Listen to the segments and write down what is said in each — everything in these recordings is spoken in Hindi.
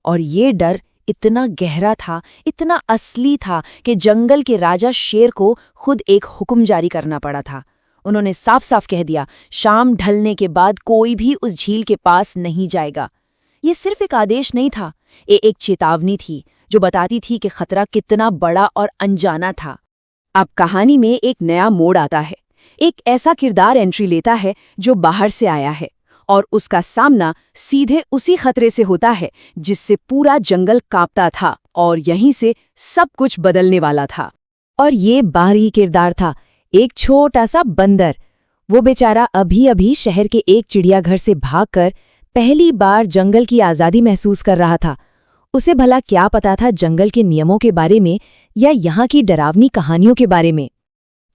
और ये डर इतना गहरा था, इतना असली था कि जंगल के राजा शेर को खुद एक हुक्म जारी करना पड़ा था। उन्होंने साफ साफ कह दिया, शाम ढलने के बाद कोई भी उस झील के पास नहीं जाएगा। ये सिर्फ एक आदेश नहीं था, ये एक चेतावनी थी जो बताती थी कि खतरा कितना बड़ा और अनजाना था। अब कहानी में एक नया मोड़ आता है। एक ऐसा किरदार एंट्री लेता है जो बाहर से आया है और उसका सामना सीधे उसी खतरे से होता है जिससे पूरा जंगल कांपता था और यहीं से सब कुछ बदलने वाला था। और ये बाहरी किरदार था एक छोटा सा बंदर। वो बेचारा अभी अभी शहर के एक चिड़ियाघर से भागकर पहली बार जंगल की आज़ादी महसूस कर रहा था। उसे भला क्या पता था जंगल के नियमों के बारे में या यहाँ की डरावनी कहानियों के बारे में।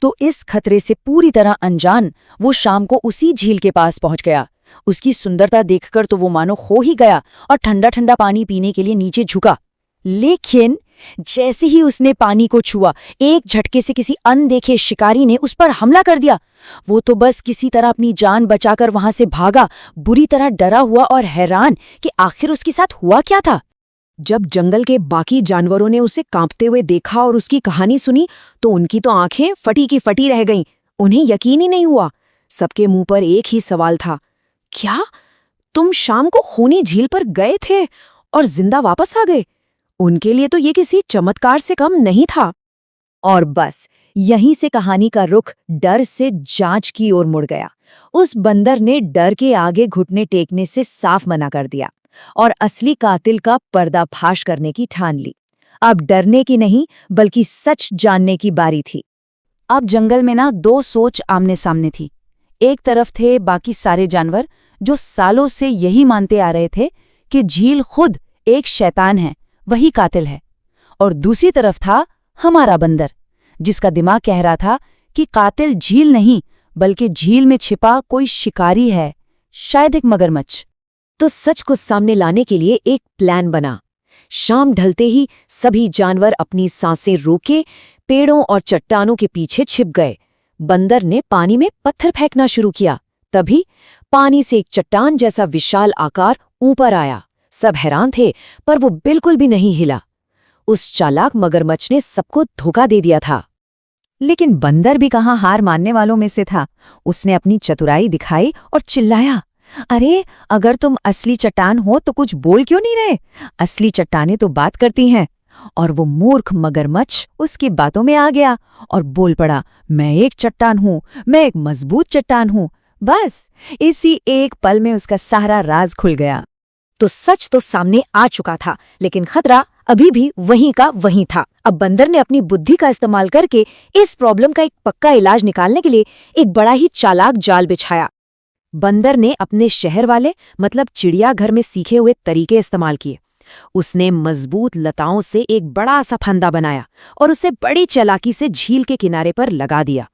तो इस खतरे से पूरी तरह अनजान वो शाम को उसी झील के पास पहुंच गया। उसकी सुंदरता देखकर तो वो मानो खो ही गया और ठंडा ठंडा पानी पीने के लिए नीचे झुका। लेकिन जैसे ही उसने पानी को छुआ, एक झटके से किसी अनदेखे शिकारी ने उस पर हमला कर दिया। वो तो बस किसी तरह अपनी जान बचाकर वहां से भागा, बुरी तरह डरा हुआ और हैरान कि आखिर उसके साथ हुआ क्या था। जब जंगल के बाकी जानवरों ने उसे कांपते हुए देखा और उसकी कहानी सुनी तो उनकी तो आंखें फटी की फटी रह गईं। उन्हें यकीन ही नहीं हुआ। सबके मुंह पर एक ही सवाल था, क्या तुम शाम को खूनी झील पर गए थे और जिंदा वापस आ गए? उनके लिए तो ये किसी चमत्कार से कम नहीं था। और बस यहीं से कहानी का रुख डर से जांच की ओर मुड़ गया। उस बंदर ने डर के आगे घुटने टेकने से साफ मना कर दिया और असली कातिल का पर्दाफाश करने की ठान ली। अब डरने की नहीं बल्कि सच जानने की बारी थी। अब जंगल में ना दो सोच आमने सामने थी। एक तरफ थे बाकी सारे जानवर जो सालों से यही मानते आ रहे थे कि झील खुद एक शैतान है, वही कातिल है। और दूसरी तरफ था हमारा बंदर, जिसका दिमाग कह रहा था कि कातिल झील नहीं बल्कि झील में छिपा कोई शिकारी है, शायद एक मगरमच्छ। तो सच को सामने लाने के लिए एक प्लान बना। शाम ढलते ही सभी जानवर अपनी सांसें रोके पेड़ों और चट्टानों के पीछे छिप गए। बंदर ने पानी में पत्थर फेंकना शुरू किया। तभी पानी से एक चट्टान जैसा विशाल आकार ऊपर आया। सब हैरान थे पर वो बिल्कुल भी नहीं हिला। उस चालाक मगरमच्छ ने सबको धोखा दे दिया था। लेकिन बंदर भी कहाँ हार मानने वालों में से था। उसने अपनी चतुराई दिखाई और चिल्लाया, अरे अगर तुम असली चट्टान हो तो कुछ बोल क्यों नहीं रहे? असली चट्टानें तो बात करती हैं। और वो मूर्ख मगरमच्छ उसकी बातों में आ गया और बोल पड़ा, मैं एक चट्टान हूँ, मैं एक मजबूत चट्टान हूँ। बस इसी एक पल में उसका सारा राज खुल गया। तो सच तो सामने आ चुका था, लेकिन खतरा अभी भी वहीं का वहीं था। अब बंदर ने अपनी बुद्धि का इस्तेमाल करके इस प्रॉब्लम का एक पक्का इलाज निकालने के लिए एक बड़ा ही चालाक जाल बिछाया। बंदर ने अपने शहर वाले मतलब चिड़ियाघर में सीखे हुए तरीके इस्तेमाल किए। उसने मजबूत लताओं से एक बड़ा सा फंदा बनाया और उसे बड़ी चालाकी से झील के किनारे पर लगा दिया।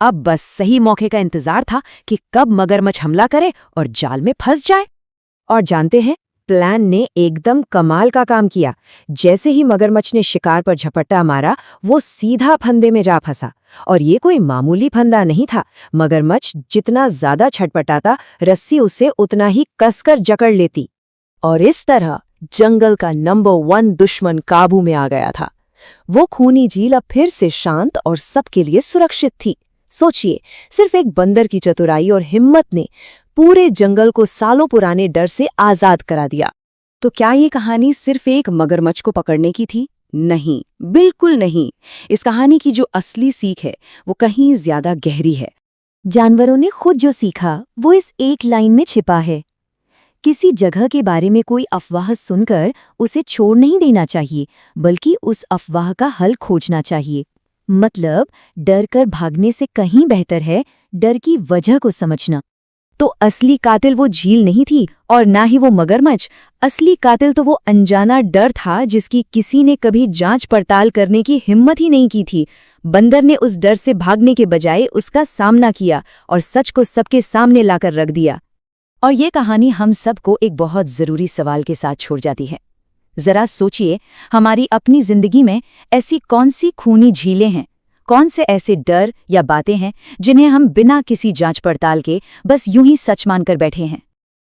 अब बस सही मौके का इंतजार था कि कब मगरमच्छ हमला करे और जाल में फंस जाए। और जानते हैं, प्लान ने एकदम कमाल का काम किया। जैसे ही मगरमच्छ ने शिकार पर झपट्टा मारा, वो सीधा फंदे में जा फंसा। और ये कोई मामूली फंदा नहीं था। मगरमच्छ जितना ज्यादा छटपटाता, रस्सी उसे उतना ही कसकर जकड़ लेती। और इस तरह जंगल का नंबर 1 दुश्मन काबू में आ गया था। वो खूनी झील अब फिर से शांत और सबके लिए सुरक्षित थी। सोचिए, सिर्फ एक बंदर की चतुराई और हिम्मत ने पूरे जंगल को सालों पुराने डर से आजाद करा दिया। तो क्या ये कहानी सिर्फ एक मगरमच्छ को पकड़ने की थी? नहीं, बिल्कुल नहीं। इस कहानी की जो असली सीख है वो कहीं ज्यादा गहरी है। जानवरों ने खुद जो सीखा वो इस एक लाइन में छिपा है। किसी जगह के बारे में कोई अफवाह सुनकर उसे छोड़ नहीं देना चाहिए, बल्कि उस अफवाह का हल खोजना चाहिए। मतलब डर कर भागने से कहीं बेहतर है डर की वजह को समझना। तो असली कातिल वो झील नहीं थी और ना ही वो मगरमच्छ। असली कातिल तो वो अनजाना डर था जिसकी किसी ने कभी जांच पड़ताल करने की हिम्मत ही नहीं की थी। बंदर ने उस डर से भागने के बजाय उसका सामना किया और सच को सबके सामने लाकर रख दिया। और ये कहानी हम सबको एक बहुत ज़रूरी सवाल के साथ छोड़ जाती है। ज़रा सोचिए, हमारी अपनी ज़िंदगी में ऐसी कौन सी खूनी झीलें हैं, कौन से ऐसे डर या बातें हैं जिन्हें हम बिना किसी जांच पड़ताल के बस यूं ही सच मानकर बैठे हैं।